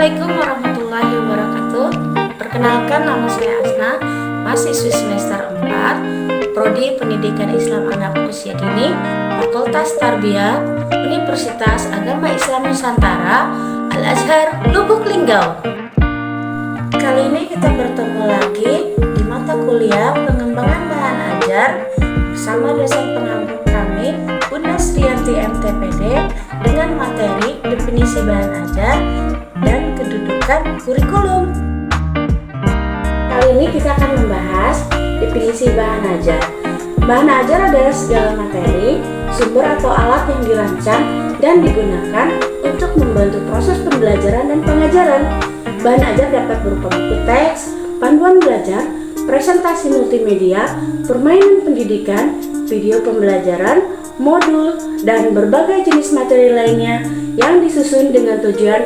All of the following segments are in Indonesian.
Assalamualaikum warahmatullahi wabarakatuh. Perkenalkan, nama saya Asna, mahasiswi semester 4, Prodi Pendidikan Islam Anak Usia Dini, Fakultas Tarbiyah, Universitas Agama Islam Nusantara, Al-Azhar, Lubuk Linggau. Kali ini kita bertemu lagi di mata kuliah pengembangan bahan ajar bersama dosen pengampu kami, Bunda Sriyanti MTPD, dengan materi definisi bahan ajar dan kedudukan kurikulum. Kali ini kita akan membahas definisi bahan ajar. Bahan ajar adalah segala materi, sumber atau alat yang dirancang dan digunakan untuk membantu proses pembelajaran dan pengajaran. Bahan ajar dapat berupa buku teks, panduan belajar, presentasi multimedia, permainan pendidikan, video pembelajaran, modul, dan berbagai jenis materi lainnya yang disusun dengan tujuan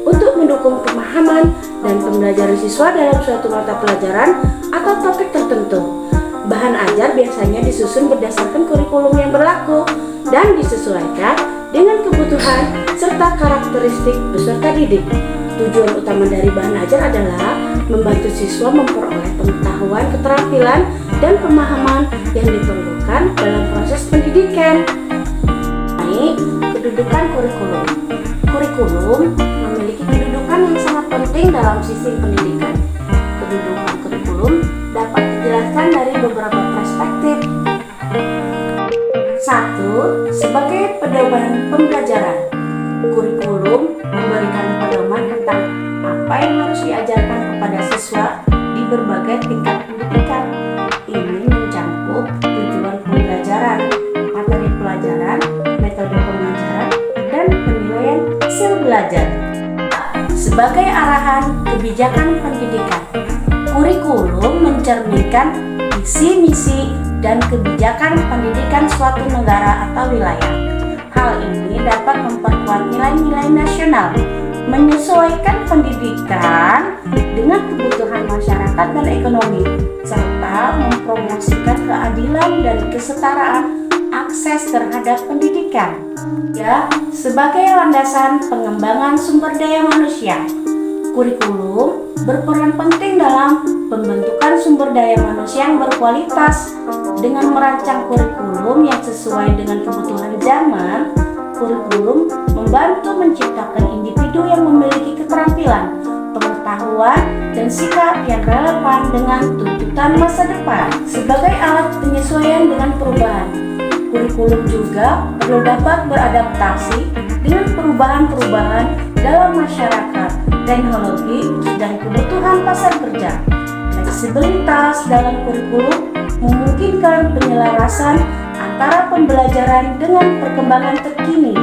untuk mendukung pemahaman dan pembelajaran siswa dalam suatu mata pelajaran atau topik tertentu. Bahan ajar biasanya disusun berdasarkan kurikulum yang berlaku dan disesuaikan dengan kebutuhan serta karakteristik peserta didik. Tujuan utama dari bahan ajar adalah membantu siswa memperoleh pengetahuan, keterampilan, dan pemahaman yang diperlukan dalam proses pendidikan. Ini kedudukan kurikulum. Kurikulum memiliki kedudukan yang sangat penting dalam sistem pendidikan. Kedudukan kurikulum dapat dijelaskan dari beberapa perspektif. 1. Sebagai pedoman pembelajaran. Kurikulum memberikan pedoman tentang apa yang harus diajarkan kepada siswa di berbagai tingkat pendidikan. Ini mencakup tujuan pembelajaran, materi pelajaran, metode pengajaran, dan penilaian hasil belajar. Sebagai arahan kebijakan pendidikan, kurikulum mencerminkan visi, misi, dan kebijakan pendidikan suatu negara atau wilayah. Hal ini dapat memperkuat nilai-nilai nasional, menyesuaikan pendidikan dengan kebutuhan masyarakat dan ekonomi, serta mempromosikan keadilan dan kesetaraan akses terhadap pendidikan. Ya, sebagai landasan pengembangan sumber daya manusia, kurikulum berperan penting dalam pembentukan sumber daya manusia yang berkualitas. Dengan merancang kurikulum yang sesuai dengan kebutuhan zaman, kurikulum membantu menciptakan individu yang memiliki keterampilan, pengetahuan, dan sikap yang relevan dengan tuntutan masa depan. Sebagai alat penyesuaian dengan perubahan, kurikulum juga perlu dapat beradaptasi dengan perubahan-perubahan dalam masyarakat, teknologi, dan kebutuhan pasar kerja. Fleksibilitas dalam kurikulum memungkinkan penyelarasan antara pembelajaran dengan perkembangan terkini.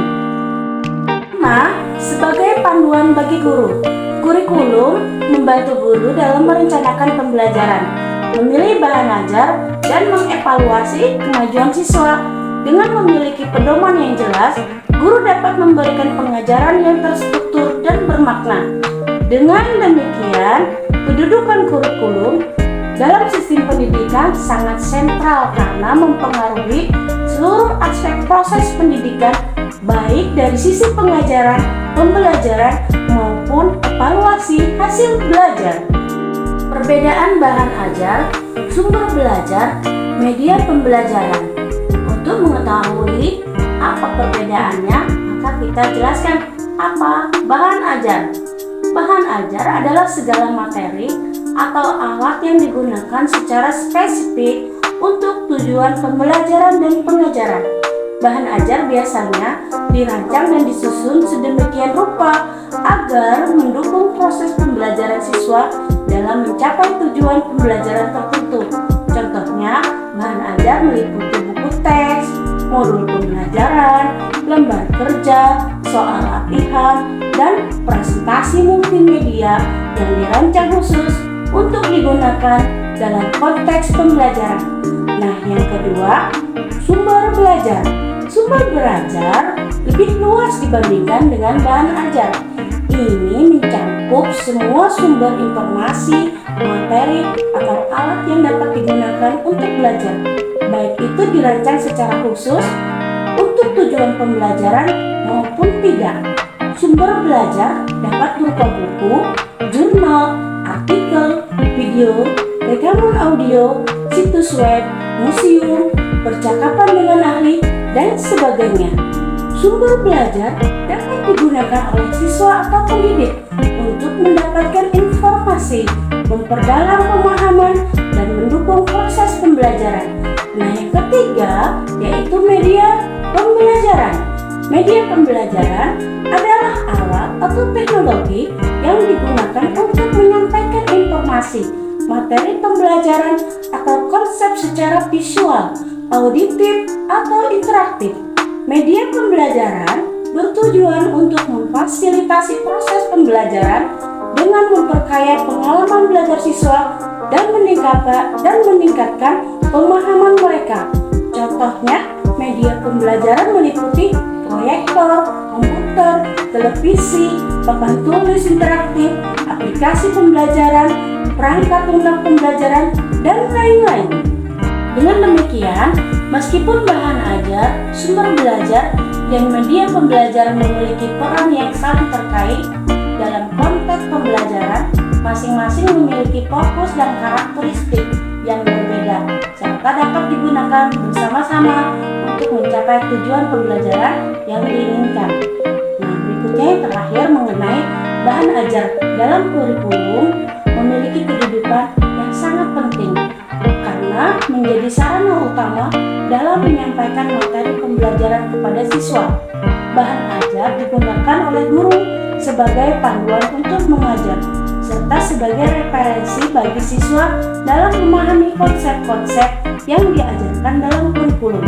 Sebagai panduan bagi guru, kurikulum membantu guru dalam merencanakan pembelajaran, memilih bahan ajar, dan mengevaluasi kemajuan siswa. Dengan memiliki pedoman yang jelas, guru dapat memberikan pengajaran yang terstruktur dan bermakna. Dengan demikian, kedudukan kurikulum dalam sistem pendidikan sangat sentral karena mempengaruhi seluruh aspek proses pendidikan, baik dari sisi pengajaran, pembelajaran, maupun evaluasi hasil belajar. Perbedaan bahan ajar, sumber belajar, media pembelajaran. Untuk mengetahui apa perbedaannya, maka kita jelaskan apa bahan ajar. Bahan ajar adalah segala materi atau alat yang digunakan secara spesifik untuk tujuan pembelajaran dan pengajaran. Bahan ajar biasanya dirancang dan disusun sedemikian rupa agar mendukung proses pembelajaran siswa dalam mencapai tujuan pembelajaran tertentu. Contohnya, bahan ajar meliputi buku teks, modul pembelajaran, lembar kerja, soal latihan, dan presentasi multimedia yang dirancang khusus untuk digunakan dalam konteks pembelajaran. Nah, yang kedua, sumber belajar. Sumber belajar lebih luas dibandingkan dengan bahan ajar. Ini mencakup semua sumber informasi, materi, atau alat yang dapat digunakan untuk belajar, baik itu dirancang secara khusus untuk tujuan pembelajaran maupun tidak. Sumber belajar dapat berupa buku, video, rekaman audio, situs web, museum, percakapan dengan ahli, dan sebagainya. Sumber belajar dapat digunakan oleh siswa atau pendidik untuk mendapatkan informasi, memperdalam pemahaman, dan mendukung proses pembelajaran. Nah, yang ketiga yaitu media pembelajaran. Media pembelajaran adalah alat atau teknologi yang digunakan untuk menyampaikan informasi, materi pembelajaran, atau konsep secara visual, auditif, atau interaktif. Media pembelajaran bertujuan untuk memfasilitasi proses pembelajaran dengan memperkaya pengalaman belajar siswa dan meningkatkan pemahaman mereka. Contohnya, media pembelajaran meliputi proyektor, komputer, televisi, papan tulis interaktif, aplikasi pembelajaran, perangkat lunak pembelajaran, dan lain-lain. Dengan demikian, meskipun bahan ajar, sumber belajar, dan media pembelajaran memiliki peran yang saling terkait dalam konteks pembelajaran, masing-masing memiliki fokus dan karakteristik yang berbeda, serta dapat digunakan bersama-sama untuk mencapai tujuan pembelajaran yang diinginkan. Nah, berikutnya yang terakhir mengenai bahan ajar dalam kurikulum memiliki kedudukan yang sangat penting karena menjadi sarana utama dalam menyampaikan materi pembelajaran kepada siswa. Bahan ajar digunakan oleh guru sebagai panduan untuk mengajar, serta sebagai referensi bagi siswa dalam memahami konsep-konsep yang diajarkan dalam kurikulum.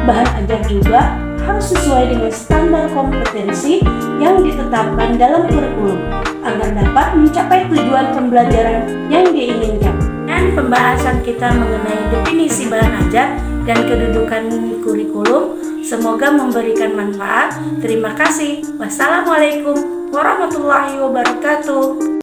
Bahan ajar juga harus sesuai dengan standar kompetensi yang ditetapkan dalam kurikulum agar dapat mencapai tujuan pembelajaran yang diinginkan. Dan pembahasan kita mengenai definisi bahan ajar dan kedudukan kurikulum semoga memberikan manfaat. Terima kasih. Wassalamualaikum warahmatullahi wabarakatuh.